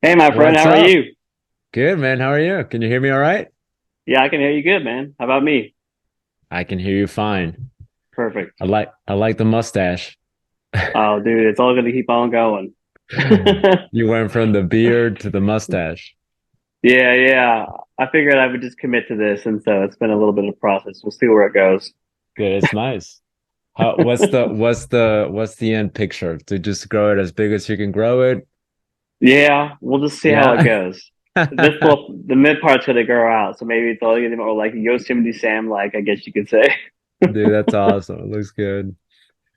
Hey, my friend, What's how are up? you? Good, man. How are you? Can you hear me all right? Yeah, I can hear you good, man. How about me? I can hear you fine. Perfect. I like the mustache. Oh, dude, it's all gonna keep on going. You went from the beard to the mustache. Yeah. I figured I would just commit to this, and so it's been a little bit of a process. We'll see where it goes. Good. It's nice. What's the end picture? To just grow it as big as you can grow it? Yeah, we'll just see how it Yeah. goes. The mid part's gonna grow out, so maybe it's all gonna be more like Yosemite Sam, like I guess you could say. Dude, that's awesome. It looks good.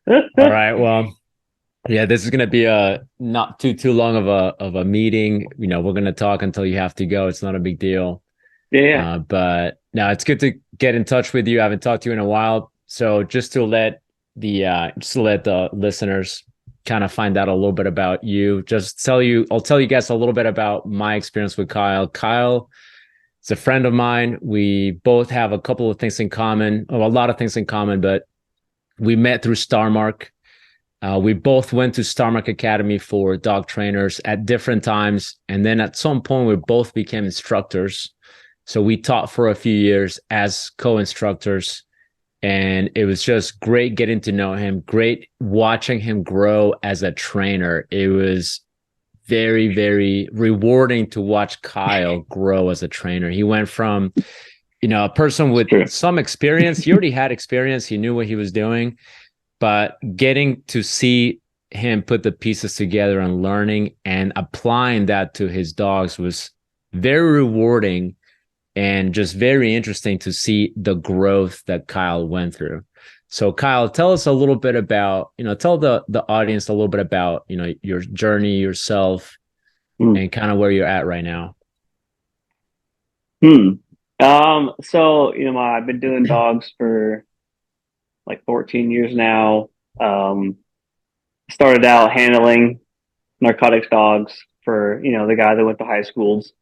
All right. Well, yeah, this is gonna be a not too long of a meeting. We're gonna talk until you have to go. It's not a big deal. Yeah, But now it's good to get in touch with you. I haven't talked to you in a while. So just to let the listeners kind of find out a little bit about you, I'll tell you guys a little bit about my experience with Kyle. Kyle is a friend of mine. We both have a couple of things in common, a lot of things in common, but we met through Starmark. We both went to Starmark Academy for dog trainers at different times. And then at some point, we both became instructors. So we taught for a few years as co-instructors, and it was just great getting to know him, great watching him grow as a trainer. It was very, very rewarding to watch Kyle grow as a trainer. He went from, a person it's with true. some experience. He already had experience. He knew what he was doing, but getting to see him put the pieces together and learning and applying that to his dogs was very rewarding and just very interesting to see the growth that Kyle went through. So Kyle, tell us a little bit about, tell the audience a little bit about, your journey, yourself, Hmm. and kind of where you're at right now. Hmm. So I've been doing dogs for like 14 years now. Um, Started out handling narcotics dogs for, the guy that went to high schools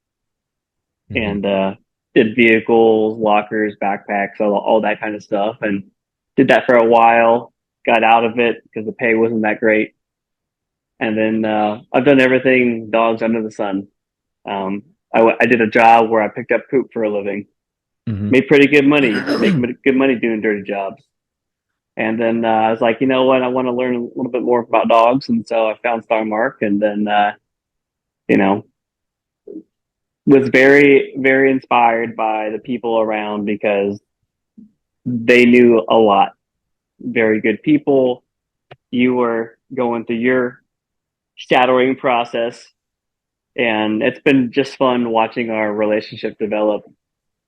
Mm-hmm. and did vehicles, lockers, backpacks, all that kind of stuff. And did that for a while, got out of it because the pay wasn't that great. And then I've done everything dogs under the sun. Um, I did a job where I picked up poop for a living, made pretty good money, make Mm-hmm. good money doing dirty jobs. And then I was like, you know what? I want to learn a little bit more about dogs. And so I found Star Mark and then, you know, was very, very inspired by the people around because they knew a lot. Very good people. You were going through your shadowing process. And it's been just fun watching our relationship develop.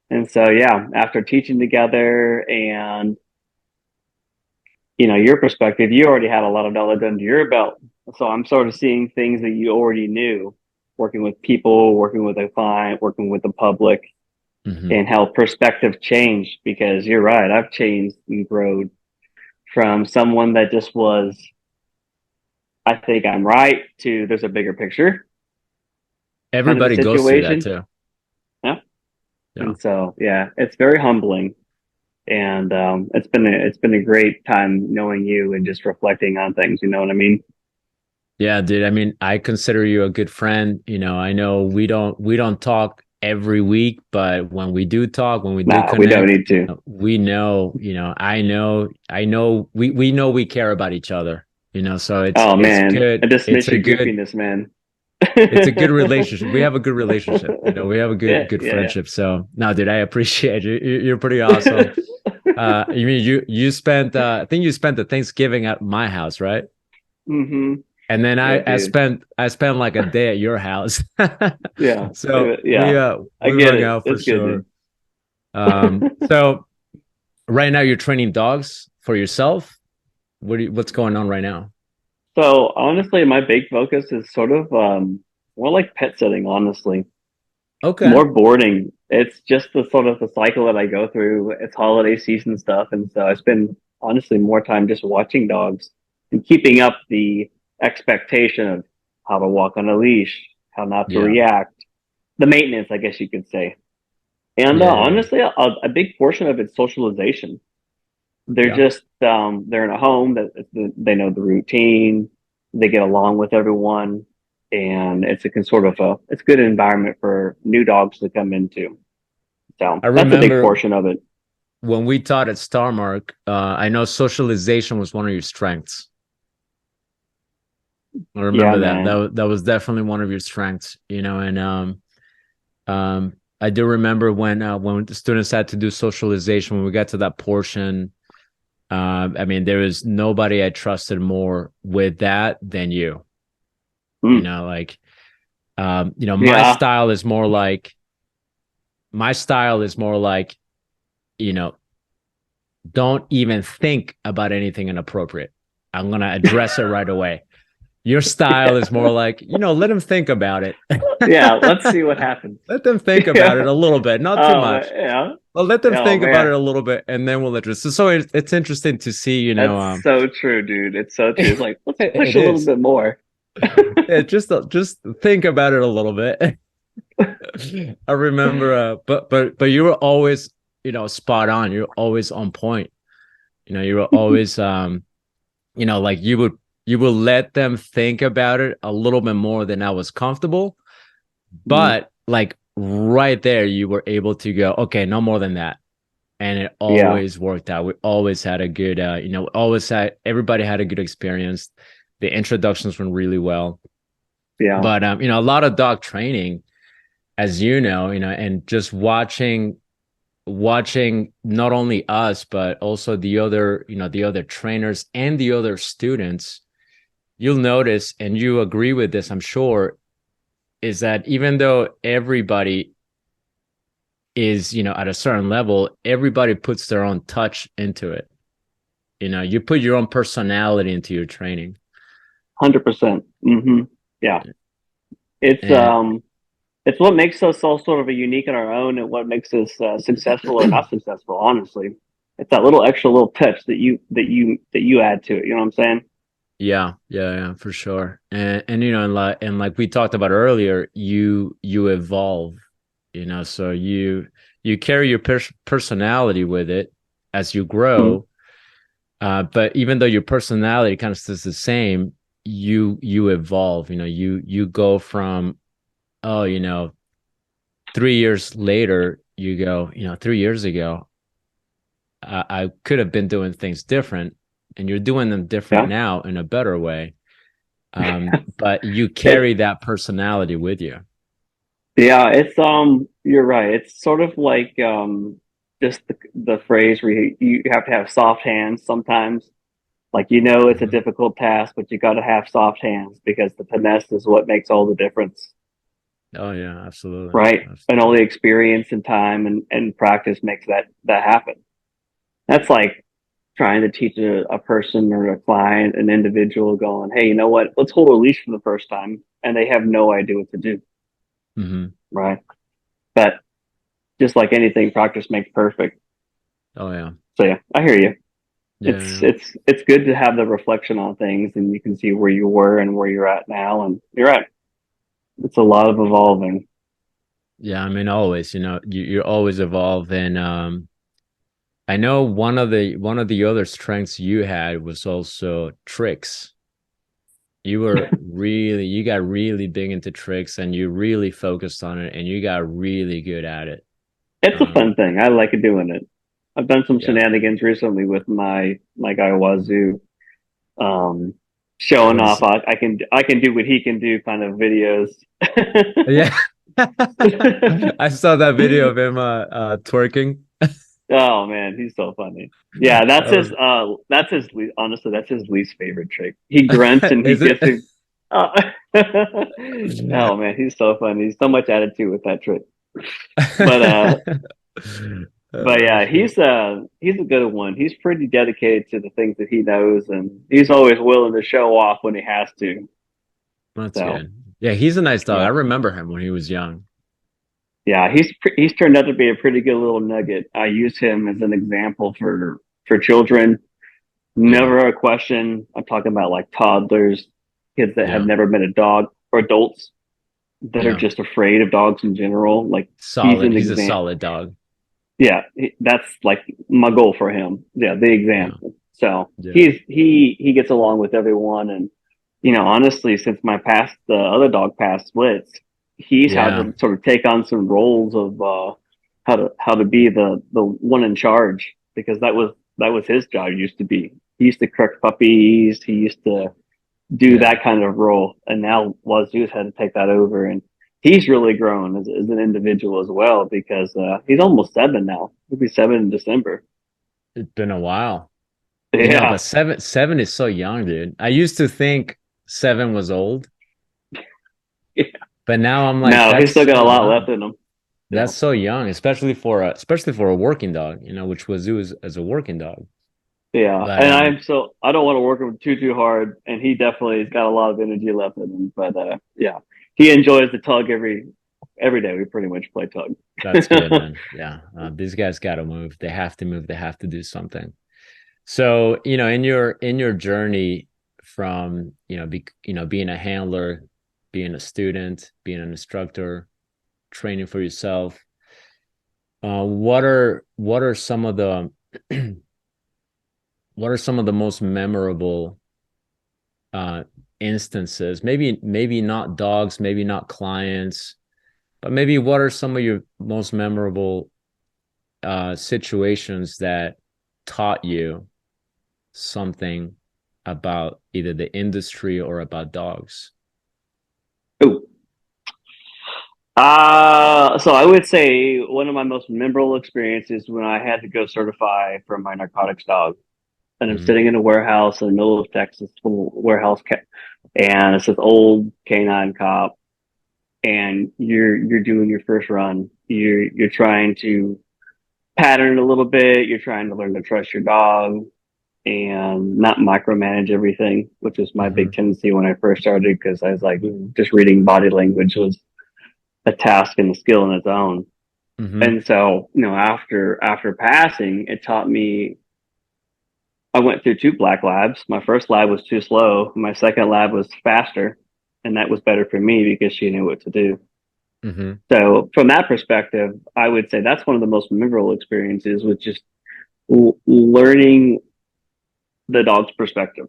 And so, yeah, after teaching together and your perspective, you already had a lot of knowledge under your belt. So I'm sort of seeing things that you already knew, working with people, working with a client, working with the public, Mm-hmm. and how perspective changed. Because you're right, I've changed and grown from someone that just was, I think I'm right, to there's a bigger picture kind of a Everybody goes through that situation. too. Yeah. Yeah. And so, yeah, it's very humbling. And it's been a great time knowing you and just reflecting on things. You know what I mean? Yeah, dude. I mean, I consider you a good friend. I know we don't talk every week, but when we do talk, when we do Nah, we don't connect, need to. we know, I know we know we care about each other, so it's Oh it's man, I good. just It's miss a your good goofiness, man. it's a good relationship. We have a good relationship. We have a good Yeah, good yeah, friendship. So, no, dude, I appreciate you. You're pretty awesome. yeah. You mean you spent I think you spent the Thanksgiving at my house, right? hmm And then I Yeah, I dude. spent I spent like a day at your house. Yeah, So we yeah. uh I we get hung it. out for It's good, sure. dude. So right now you're training dogs for yourself. What's going on right now? So honestly, my big focus is sort of more like pet sitting. Honestly, Okay. more boarding. It's just the sort of the cycle that I go through. It's holiday season stuff, and so I spend honestly more time just watching dogs and keeping up the expectation of how to walk on a leash, how not to Yeah. react, the maintenance, I guess you could say. And Yeah, yeah, honestly, a big portion of it's socialization. They're yeah. just they're in a home that they know the routine, they get along with everyone, and it's a good environment for new dogs to come into. So I that's a big remember portion of it. when we taught at Starmark, I know socialization was one of your strengths. I Yeah, remember that. man. That was definitely one of your strengths, you know, and I do remember when the students had to do socialization when we got to that portion. I mean, there was nobody I trusted more with that than you. You Mm, know, like yeah, my style is more like, you know, don't even think about anything inappropriate. I'm gonna address it right away. Your style yeah, is more like, let them think about it. yeah. Let's see what happens. Let them think about it Yeah. a little bit, not too Oh, man, much. yeah. Well, let them Oh think about it man, a little bit, and then we'll address it. So it's interesting to see, that's so true, dude. It's so true. It's like let's push it a little is. bit more. Yeah, just think about it a little bit. I remember, but you were always, spot on. You're always on point. You were always, like you would let them think about it a little bit more than I was comfortable. Mm, But like right there, you were able to go, okay, no more than that. And it yeah, always worked out. We always had a good, always had everybody had a good experience. The introductions went really well. yeah. But a lot of dog training, as and just watching not only us, but also the other trainers and the other students, you'll notice, and you agree with this, I'm sure, is that even though everybody is, at a certain level, everybody puts their own touch into it. You put your own personality into your training. 100%. Yeah. It's And um it's what makes us all sort of a unique on our own and what makes us successful or not successful, honestly. It's that little extra little touch that you add to it, you know what I'm saying? yeah, yeah, yeah, for sure. And and like we talked about earlier, you evolve, so you carry your personality with it as you Mm, grow. But even though your personality kind of stays the same, you evolve. You go from, oh, 3 years later, you go, 3 years ago, I could have been doing things different, and you're doing them different yeah. now in a better way. But you It carry that personality with you. Yeah, you're right. It's sort of like just the phrase where you have to have soft hands sometimes. Like it's a Mhm. difficult task, but you got to have soft hands because the finesse is what makes all the difference, Oh yeah, absolutely, right? And all absolutely. the experience and time and practice makes that happen. That's like trying to teach a person or a client, an individual going, hey, you know what? Let's hold a leash for the first time. And they have no idea what to do, Hmm. right? But just like anything, practice makes perfect. Oh yeah, So yeah, I hear you. yeah, It's yeah. it's it's good to have the reflection on things and you can see where you were and where you're at now. And you're right. It's a lot of evolving. Yeah, I mean, always, you're always evolving. I know one of the other strengths you had was also tricks. You got really big into tricks, and you really focused on it, and you got really good at it. It's a fun Um, thing. I like doing it. I've done some yeah. shenanigans recently with my guy Wazoo, um, showing What off. is? I can do what he can do kind of videos. Yeah. I saw that video of him twerking. Oh man, he's so funny. Yeah, That was honestly, that's his least favorite trick. He grunts and he is it? gets it. Oh. Oh man, he's so funny. He's so much attitude with that trick. But Oh yeah, shit. he's a good one. He's pretty dedicated to the things that he knows, and he's always willing to show off when he has to. That's So good. Yeah, he's a nice dog. I yeah, remember him when he was young. yeah, he's turned out to be a pretty good little nugget. I use him as an example for children. Yeah, Never a question. I'm talking about like toddlers, kids that have yeah, never met a dog, or adults that are yeah. just afraid of dogs in general. Like he's Solid. an He's a example. solid dog. Yeah, that's like my goal for him. Yeah, the Yeah, example. So yeah. he gets along with everyone, and honestly, since the other dog passed, Splits, he's had Yeah. to sort of take on some roles of how to be the one in charge, because that was his job. Used to be he used to correct puppies. He used to do Yeah. that kind of role, and now Wazoo's had to take that over, and he's really grown as an individual as well, because he's almost 7 now. He'll be 7 in December. It's been a while. Yeah, But seven is so young, dude. I used to think 7 was old, but now I'm like, no, he's that's still got so a lot left young. in him. Yeah. That's so young, especially for a working dog, which Wazoo is as a working dog. Yeah, But and I don't want to work him too hard, and he definitely has got a lot of energy left in him. But yeah, he enjoys the tug every day. We pretty much play tug. that's good, man. Yeah, these guys got to move. They have to move. They have to do something. So, in your journey from, being a handler, being a student, being an instructor, training for yourself, what are some of the what are some of the most memorable uh instances? Maybe not dogs, maybe not clients, but maybe what are some of your most memorable situations that taught you something about either the industry or about dogs? Ooh. So I would say one of my most memorable experiences when I had to go certify for my narcotics dog, and I'm Hmm. sitting in a warehouse in the middle of Texas, little warehouse, and it's this old canine cop, and you're doing your first run. You're trying to pattern a little bit. You're trying to learn to trust your dog and not micromanage everything, which was my big Hmm. tendency when I first started, because I was like, just reading body language was a task and a skill in its own. Hmm. And so, after passing, it taught me. I went through 2 black labs. My first lab was too slow. My second lab was faster, and that was better for me because she knew what to do. Hmm. So, from that perspective, I would say that's one of the most memorable experiences, with just learning the dog's perspective,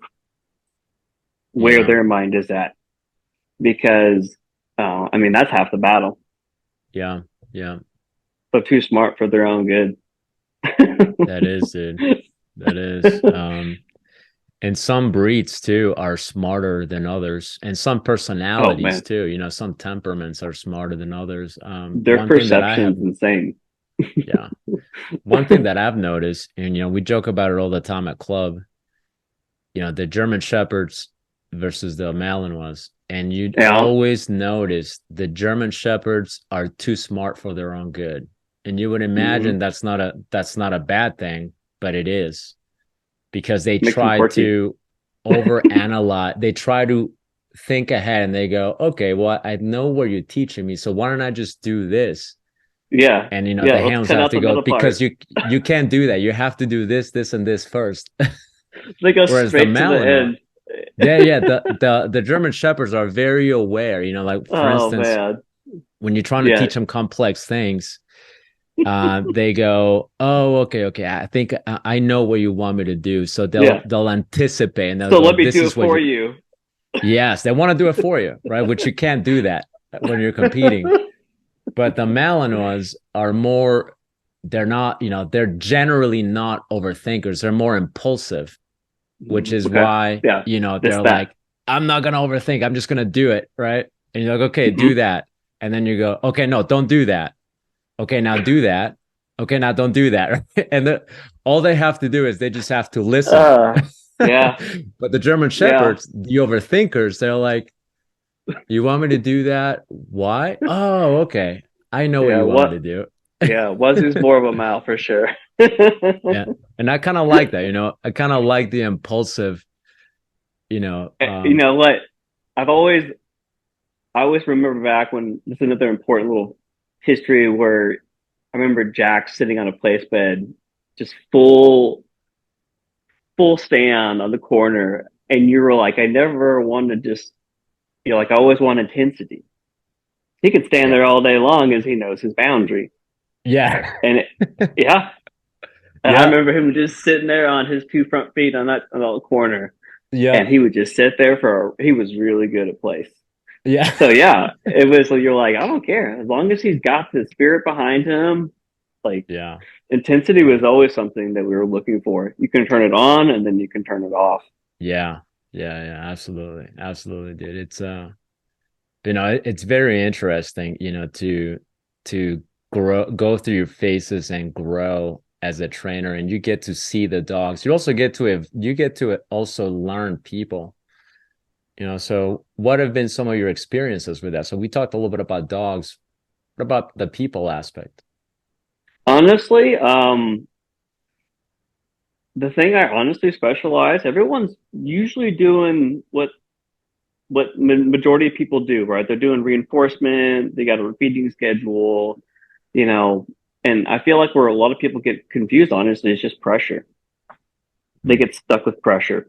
where Yeah. their mind is at, because I mean, that's half the battle. Yeah. Yeah. They're too smart for their own good. That is, dude. That is. And some breeds too are smarter than others, and some Oh personalities man, too. Some temperaments are smarter than others. their One thing that I have, perception's insane. yeah, one thing that I've noticed, and we joke about it all the time at club. The German Shepherds versus the Malinois, and you'd Yeah. always notice the German Shepherds are too smart for their own good, and you would imagine Hmm. that's not a bad thing, but it is because they Makes them try quirky. to overanalyze. They try to think ahead and they go, okay, well, I know what you're teaching me. So why don't I just do this? Yeah. And Yeah. the Let's hands cut have out to the go middle because part. you can't do that. You have to do this, and this first. They go Whereas the straight to the Malinois, end. yeah, the German Shepherds are very aware. Like for Oh instance, man. when you're trying to Yeah. teach them complex things, they go, oh, okay, I think I know what you want me to do. So they'll Yeah. they'll anticipate and they'll So go, let me this do is it what for you. you. Yes, they want to do it for you, right? Which you can't do that when you're competing. But the Malinois are more. They're not. They're generally not overthinkers. They're more impulsive, which is Okay. why Yeah. This they're that. like, I'm not gonna overthink. I'm just gonna do it, right? And you're like, okay, do Hmm. that, and then you go, okay, no, don't do that. Okay, now do that. Okay, now don't do that. And all they have to do is they just have to listen. Uh. Yeah. But the German Yeah. Shepherds, the overthinkers, they're like, you want me to do that? Why? Oh, okay. I know what Yeah. you want me What? to do. Yeah. Wazoo's more of a mouth for sure. Yeah. And I kind of like that, I kind of like the impulsive, you know, You um, know what? I've always I always remember back when this is another important little history where I remember Jack sitting on a place bed, just full stand on the corner, and you were like, I never wanted to just I always want intensity. He could stand yeah. there all day long as he knows his boundary. Yeah. And yeah. And I Yeah. remember him just sitting there on his 2 front feet on that corner. Yeah. and he would just sit there he was really good at place. Yeah. So yeah, it was you're like, I don't care. As long as he's got the spirit behind him, like Yeah. intensity was always something that we were looking for. You can turn it on and then you can turn it off. Yeah. Yeah. Yeah. Absolutely. Absolutely, dude. It's it's very interesting, to go through your phases and grow as a trainer, and you get to see the dogs. You get to also learn people. So what have been some of your experiences with that? So we talked a little bit about dogs. What about the people aspect? Honestly, the thing I honestly specialize, everyone's usually doing what majority of people do, right? They're doing reinforcement, they got a feeding schedule, you know, and I feel like where a lot of people get confused, honestly, is just pressure. They Hmm. get stuck with pressure.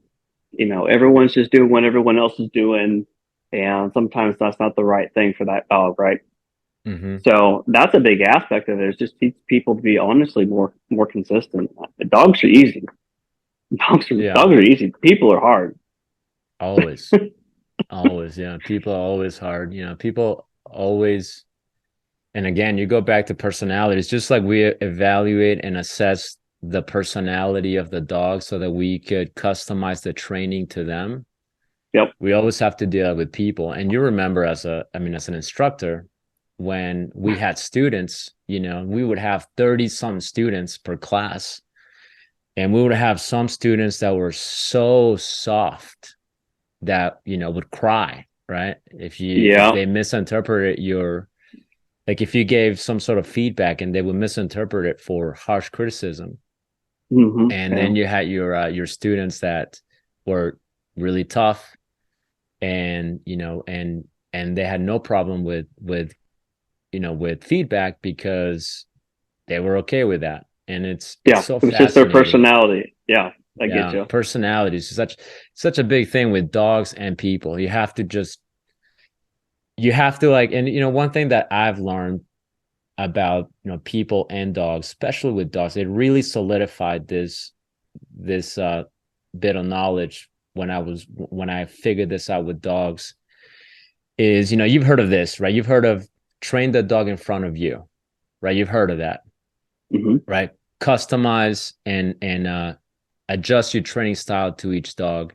Everyone's just doing what everyone else is doing, and sometimes that's not the right thing for that dog, right? Hmm. So that's a big aspect of it. Is just teach people to be honestly more consistent. Dogs are easy. Yeah, Dogs are easy. People are hard. always, always. Yeah, people are always hard. People always. And again, you go back to personality. It's just like we evaluate and assess the personality of the dog so that we could customize the training to them. Yep. We always have to deal with people. And you remember as an instructor, when we had students, we would have 30 some students per class. And we would have some students that were so soft that, would cry, right? If Yeah. they misinterpreted like if you gave some sort of feedback and they would misinterpret it for harsh criticism. And Yeah. then you had your students that were really tough, and they had no problem with feedback because they were okay with that. And it's Yeah. so It was just their fascinating. personality. Yeah. I get Yeah, you. personalities is such a big thing with dogs and people. You have to like, and one thing that I've learned about people and dogs, especially with dogs, it really solidified this bit of knowledge when I figured this out with dogs. Is you've heard of this, right? You've heard of train the dog in front of you, right? You've heard of that, Hmm. right? Customize and adjust your training style to each dog.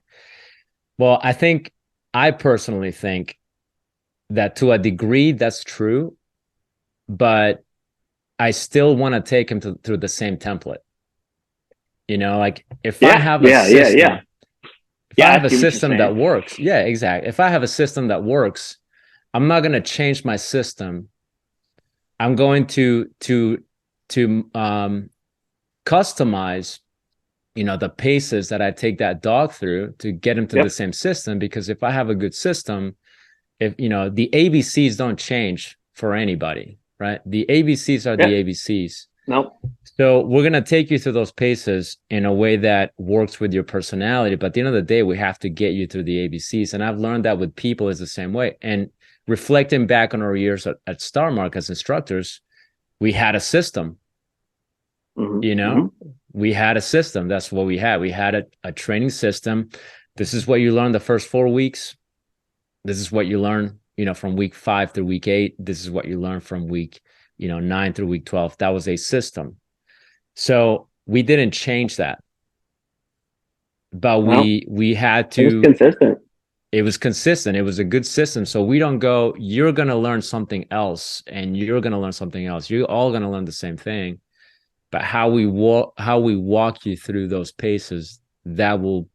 Well, I personally think that to a degree that's true, but I still want to take him through the same template. Like if I Yeah. have a Yeah. Yeah. Yeah. system, if I Yeah. have I a see what you're system saying. that works, yeah, exactly. If I have a system that works, I'm not going to change my system. I'm going to customize, the paces that I take that dog through to get him to the Yep. same system. Because if I have a good system, if the ABCs don't change for anybody, right? The ABCs are the Yeah. ABCs. Nope. So we're going to take you through those paces in a way that works with your personality. But at the end of the day, we have to get you through the ABCs. And I've learned that with people is the same way. And reflecting back on our years at Star Mark as instructors, we had a system, Hmm. you Hmm. know, we had a system. That's what we had. We had a training system. This is what you learn the first 4 weeks. This is what you learn, from week 5 through week 8. This is what you learn from week, 9 through week 12. That was a system. So we didn't change that, but Well, we had it was to. consistent. It was consistent. It was a good system. So we don't go, you're going to learn something else and you're going to learn something else. You're all going to learn the same thing. But how we walk you through those paces, that will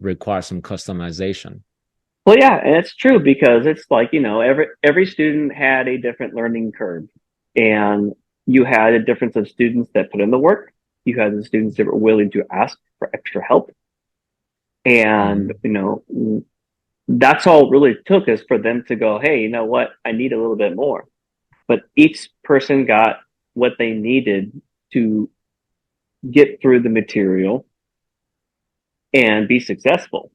require some customization. Well, yeah, and it's true because it's like, every student had a different learning curve. And you had a difference of students that put in the work. You had the students that were willing to ask for extra help. And, Mm-hmm. that's all it really took is for them to go, hey, you know what? I need a little bit more. But each person got what they needed to get through the material and be successful.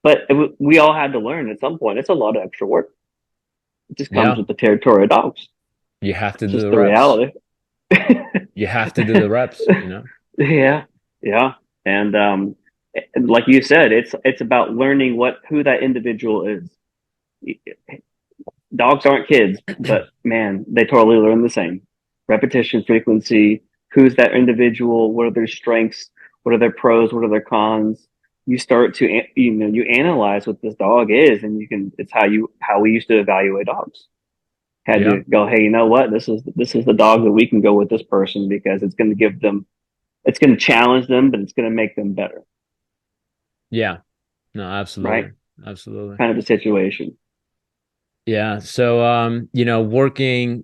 But we all had to learn at some point. It's a lot of extra work. It just comes Yeah, with the territory of dogs. you have to It's do just the the reps. reality. You have to do the reps. Yeah, yeah, and like you said, it's about learning who that individual is. Dogs aren't kids, but man, they totally learn the same. Repetition, frequency, who's that individual, what are their strengths, what are their pros, what are their cons. You start to you analyze what this dog is, and you can. It's how we used to evaluate dogs. Had Yeah. to go, hey, you know what? This is the dog that we can go with this person because it's going to give them, it's going to challenge them, but it's going to make them better, Yeah. No, right? absolutely. Absolutely. Kind of a situation. Yeah. So, working,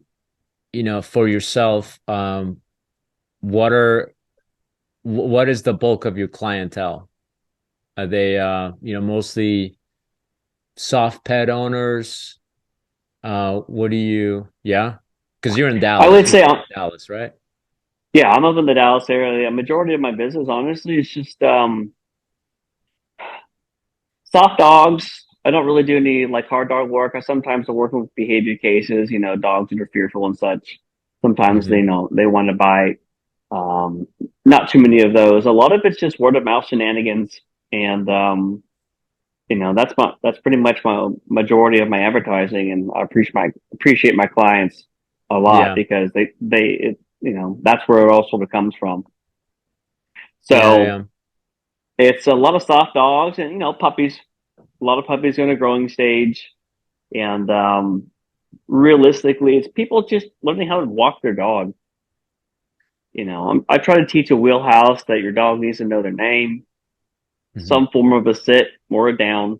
for yourself, what are, what is the bulk of your clientele? Are they, mostly soft pet owners? What do you, yeah? Because you're in I Dallas. would You're say, from Dallas, right? yeah, I'm up in the Dallas area. A majority of my business, honestly, is just soft dogs. I don't really do any like hard dog work. I sometimes am working with behavior cases, dogs that are fearful and such. Sometimes they Hmm. know they want to buy. Not too many of those. A lot of it's just word of mouth shenanigans, and that's pretty much my majority of my advertising. And I appreciate my clients a lot Yeah. because that's where it all sort of comes from. Yeah. So Yeah. it's a lot of soft dogs and puppies. A lot of puppies are in a growing stage, and realistically, it's people just learning how to walk their dog. I try to teach a wheelhouse that your dog needs to know their name, Hmm. some form of a sit or a down,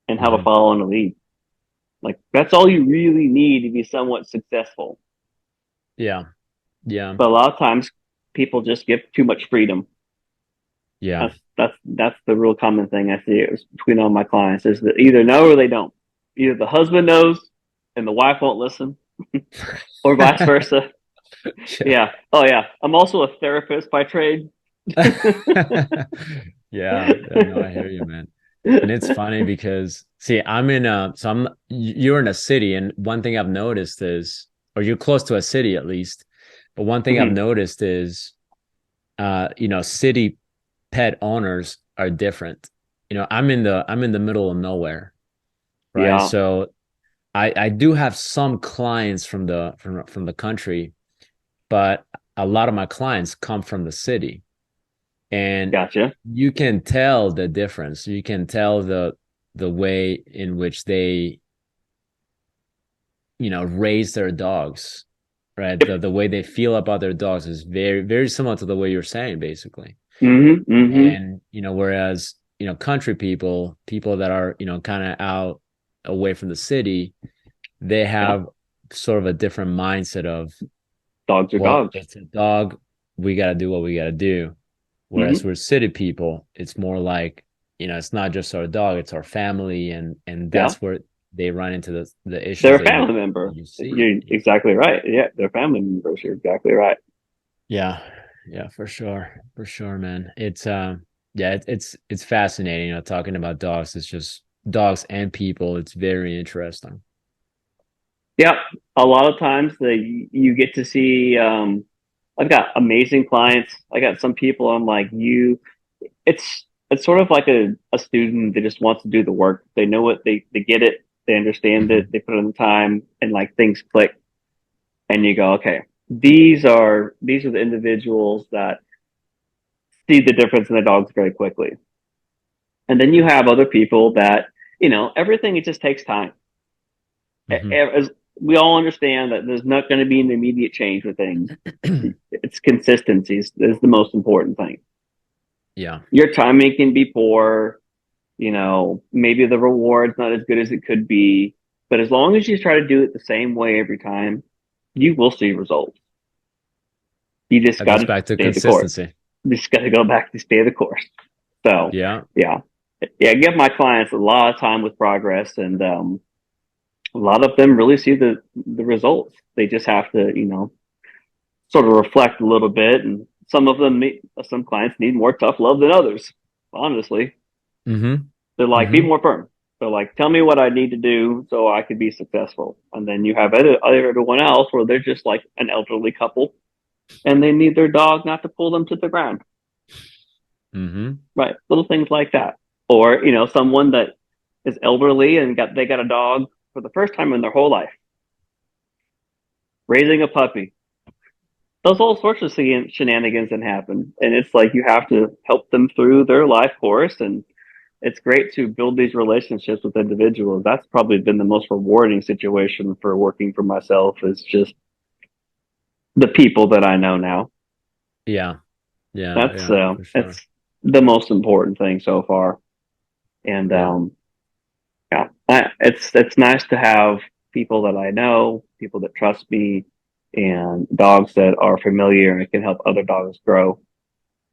and how to Hmm. follow on a lead. Like that's all you really need to be somewhat successful. Yeah. Yeah. But a lot of times, people just give too much freedom. Yeah. That's the real common thing I see between all my clients is that either know or they don't. Either the husband knows and the wife won't listen, or vice versa. Yeah. Yeah. Oh yeah. I'm also a therapist by trade. Yeah, yeah, no, I hear you, man. And it's funny because see, you're in a city, and one thing I've noticed is, or you're close to a city at least, but one thing I've Mhm. noticed is, city pet owners are different. I'm in the middle of nowhere, right? Yeah. So I do have some clients from the country, but a lot of my clients come from the city. And Gotcha. you can tell the difference. You can tell the way in which they, raise their dogs, right? Yep. The way they feel about their dogs is very, very similar to the way you're saying, basically. Hmm. And, whereas, country people that are, kind of out away from the city, they Yeah. have sort of a different mindset of, Dogs are well, dogs. it's a dog. We got to do what we got to do. Whereas Hmm. we're city people, it's more like, it's not just our dog, it's our family, and Yeah. that's where they run into the issues They're a that you family member. you see. You're exactly right. Yeah. They're family members. You're exactly right. Yeah, yeah, for sure, for sure, man. Yeah, it's fascinating. Talking about dogs. It's just dogs and people. It's very interesting. Yeah. A lot of times you get to see, I've got amazing clients. I got some people I'm like, it's sort of like a student that just wants to do the work. They know they get it, they understand it, Hmm. they put in the time and like things click and you go, okay, these are the individuals that see the difference in the dogs very quickly. And then you Yeah. have other people that, everything it just takes time. Hmm. As we all understand that there's not going to be an immediate change with things. It's consistency is the most important thing. Yeah. Your timing can be poor, maybe the reward's not as good as it could be, but as long as you try to do it the same way every time, you will see results. You just That got goes to back to stay the course. consistency. You just got to go back to stay the course. So, Yeah. yeah, yeah, I give my clients a lot of time with progress, and a lot of them really see the results. They just have to, sort of reflect a little bit, and some clients need more tough love than others. Honestly, Hmm. they're like, be Hmm. more firm. They're like, tell me what I need to do so I could be successful. And then you have everyone else where they're just like an elderly couple and they need their dog not to pull them to the ground. Mm-hmm. right? Little things like that. Or, someone that is elderly and they got a dog for the first time in their whole life, raising a puppy. Those all sorts of shenanigans that happen. And it's like you have to help them through their life course. And it's great to build these relationships with individuals. That's probably been the most rewarding situation for working for myself, is just the people that I know now. Yeah. Yeah. That's Yeah. For sure. it's the most important thing so far. And Yeah. yeah, it's nice to have people that I know, people that trust me, and dogs that are familiar and can help other dogs grow.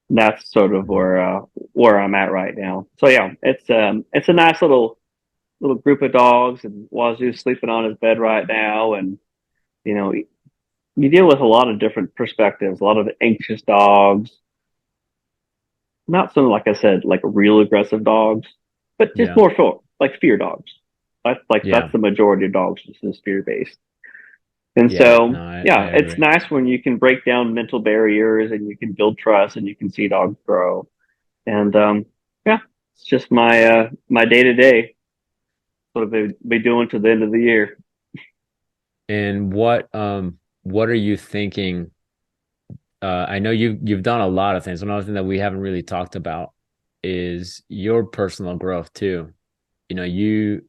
And that's sort of Mhm. where I'm at right now. So yeah, it's a nice little group of dogs, and Wazoo's sleeping on his bed right now, and you know you deal with a lot of different perspectives, a lot of anxious dogs, not some, like I said, like real aggressive dogs, but just Yeah. more like fear dogs. That's Yeah. the majority of dogs, is fear based. And Yeah. so, No, I yeah, it's agree. nice when you can break down mental barriers and you can build trust and you can see dogs grow. And yeah, it's just my day to day. What I've be doing to the end of the year. And what are you thinking? I know you've done a lot of things. Another thing that we haven't really talked about is your personal growth too. You know, you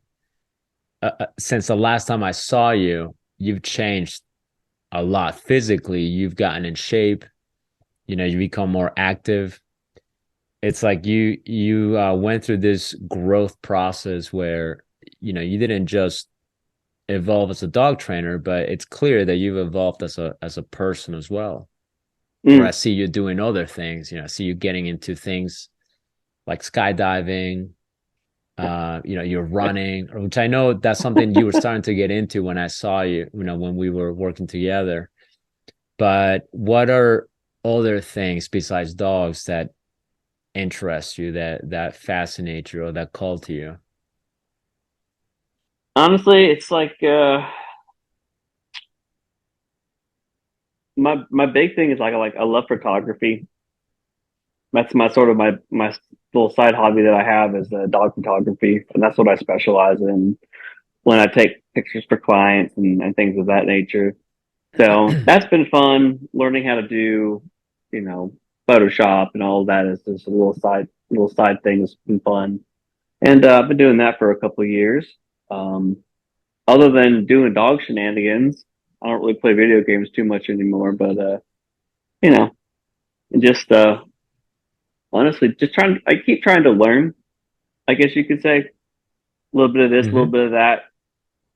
since the last time I saw you, you've changed a lot physically. You've gotten in shape. You know, you become more active. It's like you went through this growth process where you didn't just evolve as a dog trainer, but it's clear that you've evolved as a person as well. Where I Mm, see you doing other things, I see you getting into things like skydiving, you're running, which I know that's something you were starting to get into when I saw you, when we were working together. But what are other things besides dogs that interest you, that fascinate you, or that call to you? Honestly, it's like my big thing is I love photography. That's my sort of my little side hobby that I have, is dog photography, and that's what I specialize in when I take pictures for clients and things of that nature. So that's been fun. Learning how to do, you know, Photoshop and all of that is just a little side thing that's been fun. And I've been doing that for a couple of years. Um, Other than doing dog shenanigans, I don't really play video games too much anymore. But you know, just honestly, just I keep trying to learn. I guess you could say a little bit of this, a little Hmm. bit of that.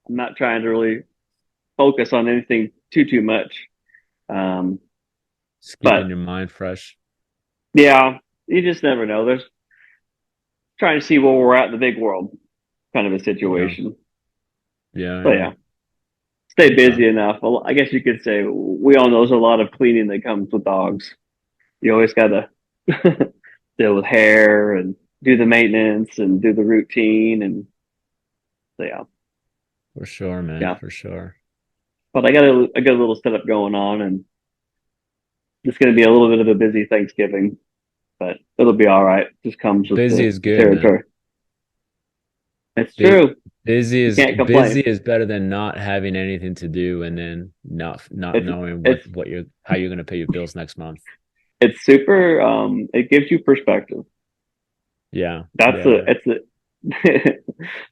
I'm not trying to really focus on anything too much. Um, Just keeping but your mind fresh. yeah, you just never know. There's trying to see where we're at in the big world, kind of a Yeah. situation. Yeah. But Yeah. yeah, stay Okay. busy enough. Well, I guess you could say we all know there's a lot of cleaning that comes with dogs. You always got to deal with hair and do the maintenance and do the routine. And so, yeah, For sure, man. yeah. For sure. But I got a little setup going on, and it's going to be a little bit of a busy Thanksgiving, but it'll be all right. Just comes with Busy is the good, man. territory. It's Bu- true. Busy You is can't complain. busy is better than not having anything to do and then not It's knowing it's what you're how you're gonna pay your bills next month. it's super. It gives you perspective. Yeah, That's yeah, a yeah, it's a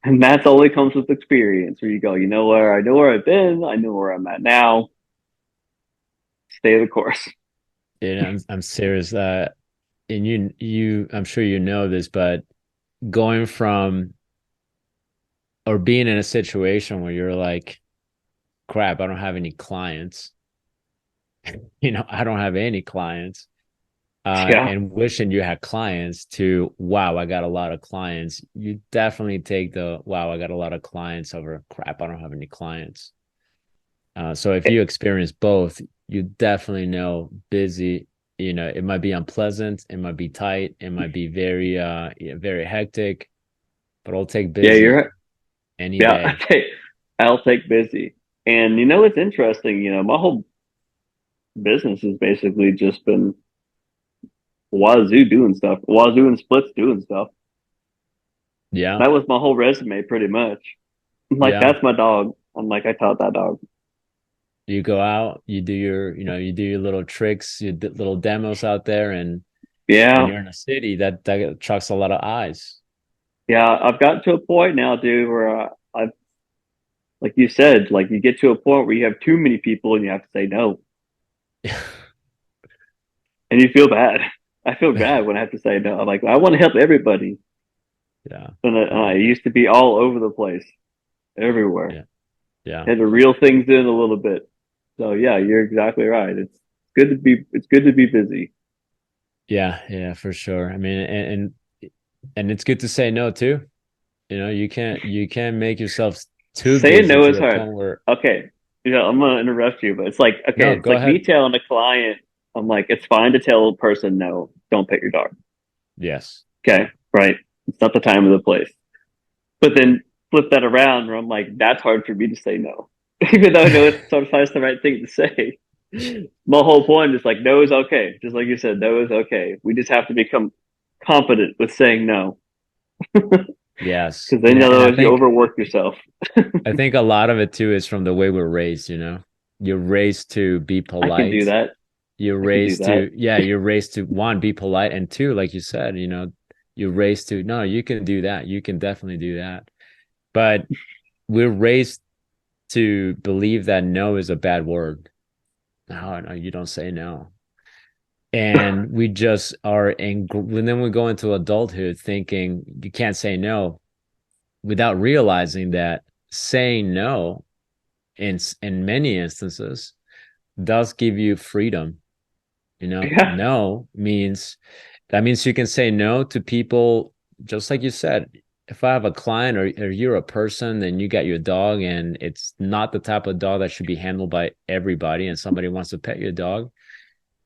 and that's only comes with experience. Where you go, I know where I've been. I know where I'm at now. Stay the course. yeah. I'm serious. And I'm sure you know this, but going from or being in a situation where you're like, crap, I don't have any clients. I don't have any clients. Yeah, And wishing you had clients to wow, I got a lot of clients. You definitely take the wow, I got a lot of clients over crap, I don't have any clients. So if you experience both, you definitely know busy, it might be unpleasant, it might be tight, it might be very very hectic, but I'll take yeah, you're busy right. any Yeah, day. I'll take busy. And it's interesting. My whole business has basically just been wazoo doing stuff, wazoo and splits doing stuff. Yeah. That was my whole resume pretty much. I'm like, Yeah. that's my dog. I'm like, I taught that dog. You go out, you do your, you do your little tricks, your little demos out there, and when Yeah, you're in a city, that attracts a lot of eyes. yeah. I've gotten to a point now, dude, where I, like you said, like you get to a point where you have too many people and you have to say no, and you feel bad. I feel bad when I have to say no. I'm like, I want to help everybody, Yeah. and I Yeah. used to be all over the place, everywhere. Yeah. Yeah. Had to reel things in a little bit. So yeah, you're exactly right. It's good to be busy. Yeah. Yeah, for sure. I mean, and it's good to say no too. You can't make yourself too Saying busy no to is the hard. point where Okay, I'm gonna interrupt you, but it's like okay, no, it's go like me ahead. telling a client, I'm like, it's fine to tell a person no, don't pet your dog. Yes. Okay, right? It's not the time or the place. But then flip that around, where I'm like, that's hard for me to say no, even though I know it's sometimes the right thing to say. My whole point is like, no is okay. Just like you said, no is okay. We just have to become confident with saying no, Yes. because then And I otherwise you think overwork yourself. I think a lot of it too is from the way we're raised. You're raised to be I can do polite. that. You're I can do raised that. to, yeah, you're raised to one, be polite, and two, like you said, you're raised to, no, you can do that. You can definitely do that. But we're raised to believe that no is a bad word. No, no, you don't say no. And we just are in, and then we go into adulthood thinking you can't say no without realizing that saying no in many instances does give you freedom. Yeah. No means that means you can say no to people, just like you said. If I have a client or you're a person and you got your dog and it's not the type of dog that should be handled by everybody and somebody wants to pet your dog,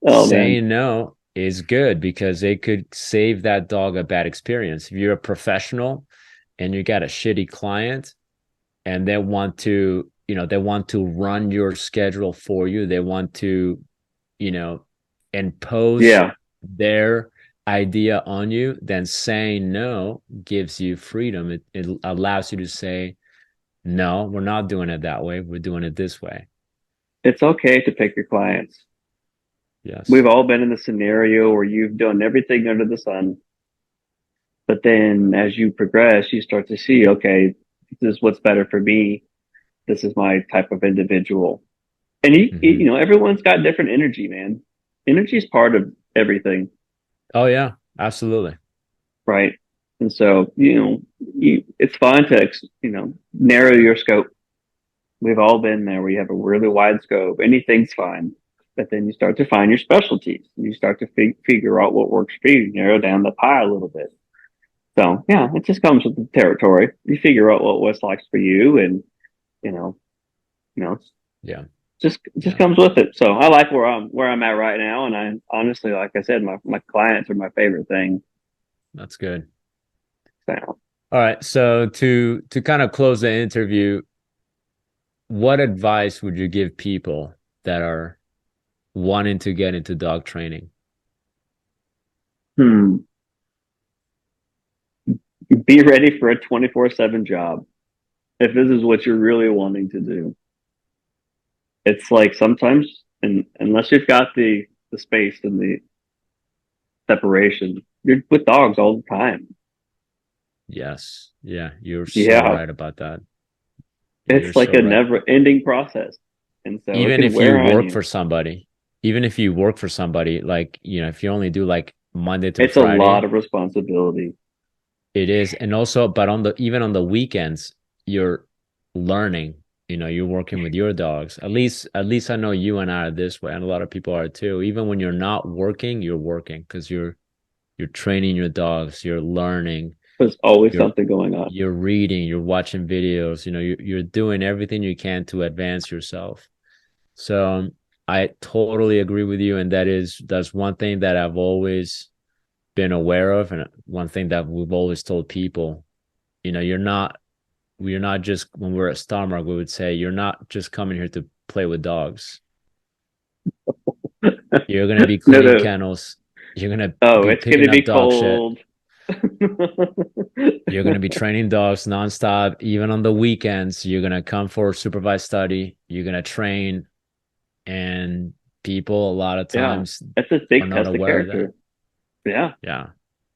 Oh man. saying no is good because it could save that dog a bad experience. If you're a professional and you got a shitty client and they want to run your schedule for you, they want to, you know, impose Yeah. their idea on you, then saying no gives you freedom. It allows you to say, no, we're not doing it that way. We're doing it this way. It's okay to pick your clients. Yes. We've all been in the scenario where you've done everything under the sun, but then as you progress, you start to see, okay, this is what's better for me. This is my type of individual. And Hmm. everyone's got different energy, man. Energy is part of everything, Oh, yeah, absolutely. right? And so, it's fine to, narrow your scope. We've all been there where you have a really wide scope. Anything's fine. But then you start to find your specialties. You start to figure out what works for you, narrow down the pie a little bit. So yeah, it just comes with the territory. You figure out what's likes for you, and you know, it's Yeah. just Yeah. comes with it. So I like where I'm at right now, and I honestly, like I said, my clients are my favorite thing. That's good. So All right. So to kind of close the interview, what advice would you give people that are wanting to get into dog training? hmm, be ready for a 24/7 job if this is what you're really wanting to do. It's like sometimes, and unless you've got the space and the separation, you're with dogs all the time. Yes. Yeah, you're so Yeah, right about that. You're it's like so a right. never-ending process, and so it Even can if you wear on work you. for somebody, even if you work for somebody, like, if you only do like Monday through It's a lot Friday, of responsibility. it is. And also, but even on the weekends, you're learning, you're working with your dogs. At least I know you and I are this way, and a lot of people are too. Even when you're not working, you're working because you're training your dogs, you're learning, There's always you're something going on. you're reading, you're watching videos, you're doing everything you can to advance yourself. So I totally agree with you, and that's one thing that I've always been aware of, and one thing that we've always told people. We're not just, when we're at Starmark, we would say you're not just coming here to play with dogs. You're gonna be No, cleaning no, kennels. You're gonna Oh, be it's going picking to up be dog shit. cold. You're gonna be training dogs nonstop, even on the weekends. You're gonna come for supervised study. You're gonna train, and people a lot of Yeah, times it's a are big not test of aware of that. character. Yeah, Yeah.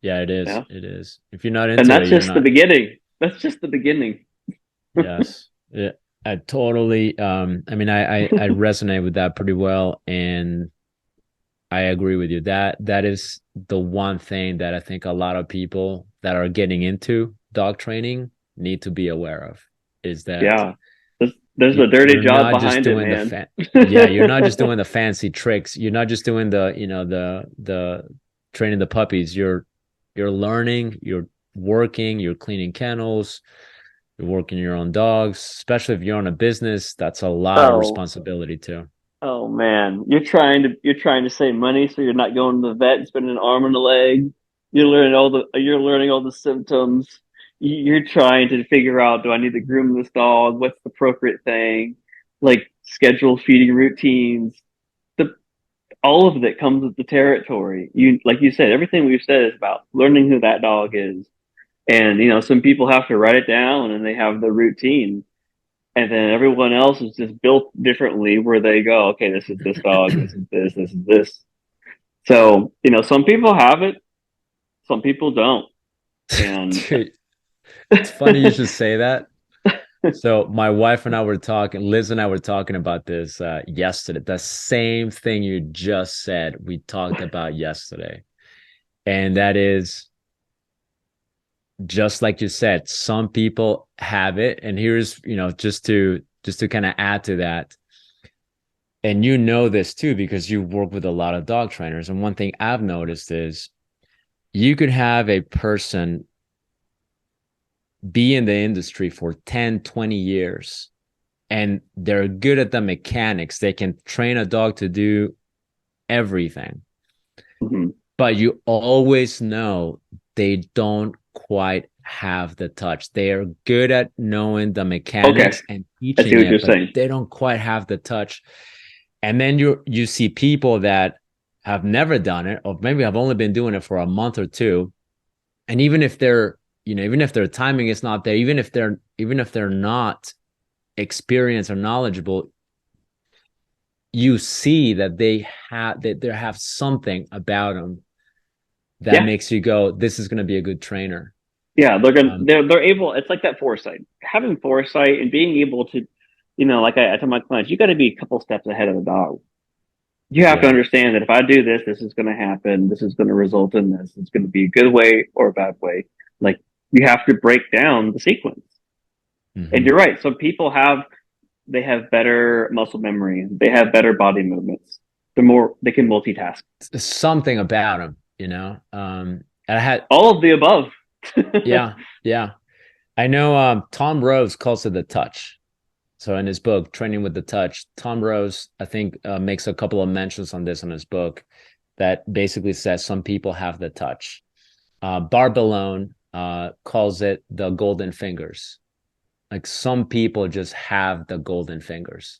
Yeah, it is. yeah. It is. If you're not And into it, that's you're just the not. beginning. That's just the beginning. Yes. Yeah. I totally I mean I resonate with that pretty well, and I agree with you. That is the one thing that I think a lot of people that are getting into dog training need to be aware of is that Yeah. There's a dirty you're job not just behind it, doing the man. yeah, you're not just doing the fancy tricks. You're not just doing the, the training the puppies. You're learning, you're working, you're cleaning kennels, you're working your own dogs, especially if you're on a business, that's a lot of Oh, responsibility too. oh man. You're trying to save money so you're not going to the vet and spending an arm and a leg. You're learning all the symptoms. You're trying to figure out, do I need to groom this dog? What's the appropriate thing? Like schedule feeding routines. The All of it comes with the territory. You like you said, everything we've said is about learning who that dog is. And some people have to write it down and they have the routine. And then everyone else is just built differently where they go, okay, this is this dog, this is this. So, some people have it, some people don't. And Dude, it's funny you should say that. So my wife and I were talking, Liz and I were talking about this yesterday. The same thing you just said, we talked about yesterday. And that is just like you said, some people have it. And here's, just to kind of add to that. And you know this too, because you work with a lot of dog trainers. And one thing I've noticed is you could have a person be in the industry for 10, 20 years and they're good at the mechanics. They can train a dog to do everything, mhm. but you always know they don't quite have the touch. They are good at knowing the Okay, mechanics and I see teaching what you're it, but saying. they don't quite have the touch. And then you see people that have never done it, or maybe have only been doing it for a month or two. And even if their timing is not there, even if they're not experienced or knowledgeable, you see that they have something about them that Yeah, makes you go, this is going to be a good trainer. yeah, Um, they're able. It's like that foresight, having foresight and being able to, like I tell my clients, you got to be a couple steps ahead of the dog. You have to yeah. understand that if I do this, this is going to happen. This is going to result in this. It's going to be a good way or a bad way. Like you have to break down the sequence. And Hmm. you're right. Some people they have better muscle memory. They have better body movements. They can multitask. Something about them. And I had, All of the above. yeah, yeah. I know Tom Rose calls it the touch. So in his book, Training with the Touch, Tom Rose, I think, makes a couple of mentions on this in his book that basically says some people have the touch. Barbalone calls it the golden fingers. Like some people just have the golden fingers.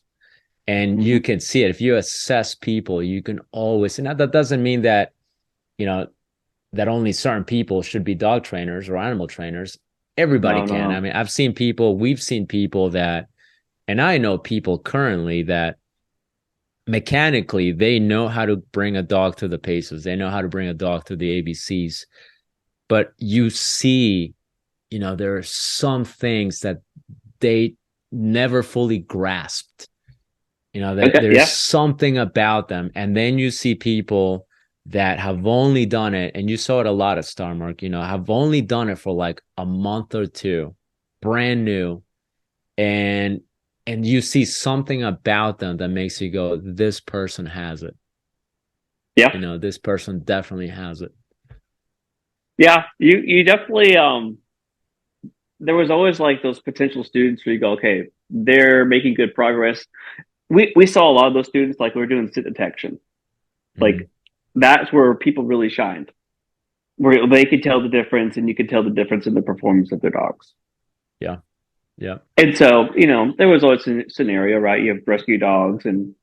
And you Mhm. can see it. If you assess people, you can always, and that doesn't mean that, you know, that only certain people should be dog trainers or animal trainers. Everybody No, can. I no, mean, we've seen people that, and I know people currently that mechanically they know how to bring a dog through the paces. They know how to bring a dog through the ABCs. But you see, there are some things that they never fully grasped. no. That Okay, there's yeah, something about them. And then you see people that have only done it, and you saw it a lot at Star Mark, have only done it for like a month or two, brand new, and you see something about them that makes you go, this person has it. yeah, This person definitely has it. yeah. You definitely. There was always like those potential students where you go, okay, they're making good progress. We saw a lot of those students like we were doing sit detection. Mm-hmm. Like that's where people really shined, where they could tell the difference, and you could tell the difference in the performance of their dogs. Yeah. Yeah. And so, there was always a scenario, right? You have rescue dogs, and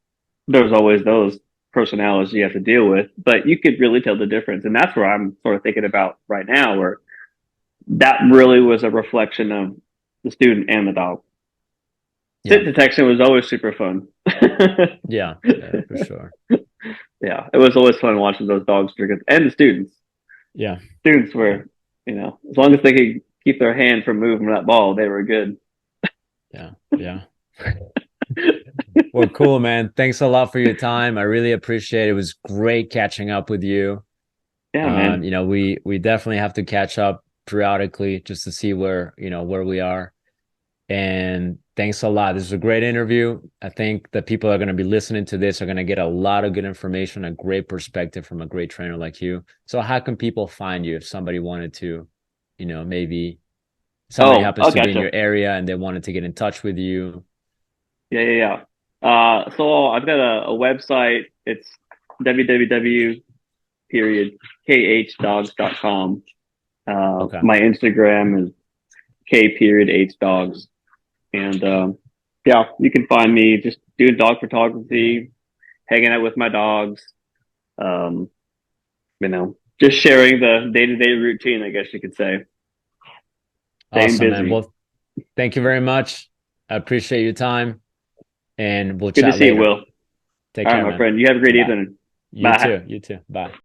there was always those. personalities you have to deal with, but you could really tell the difference. And that's where I'm sort of thinking about right now, where that really was a reflection of the student and the dog. Yeah. Sit detection was always super fun. Yeah. Yeah, for sure. Yeah, it was always fun watching those dogs drink and the students. Yeah. Students Yeah. were, as long as they could keep their hand from moving that ball, they were good. Yeah. Yeah. Well, cool, man. Thanks a lot for your time. I really appreciate it. It was great catching up with you. Yeah, man. We definitely have to catch up periodically just to see where we are. And thanks a lot. This is a great interview. I think the people that are going to be listening to this are going to get a lot of good information, a great perspective from a great trainer like you. So how can people find you if somebody wanted to, maybe somebody Oh, happens I to be in gotcha. your area and they wanted to get in touch with you? Yeah, yeah, yeah. So I've got a website. It's www period khdogs.com. Okay. My Instagram is k period h dogs, and yeah, you can find me just doing dog photography, hanging out with my dogs. Um, just sharing the day to day routine, I guess you could say. Staying Awesome, man. busy. Well, thank you very much. I appreciate your time and we'll Good to chat see you, later. Will. Take All right, care, my man. friend. You have a great Bye. evening. You Bye. too. You too. Bye.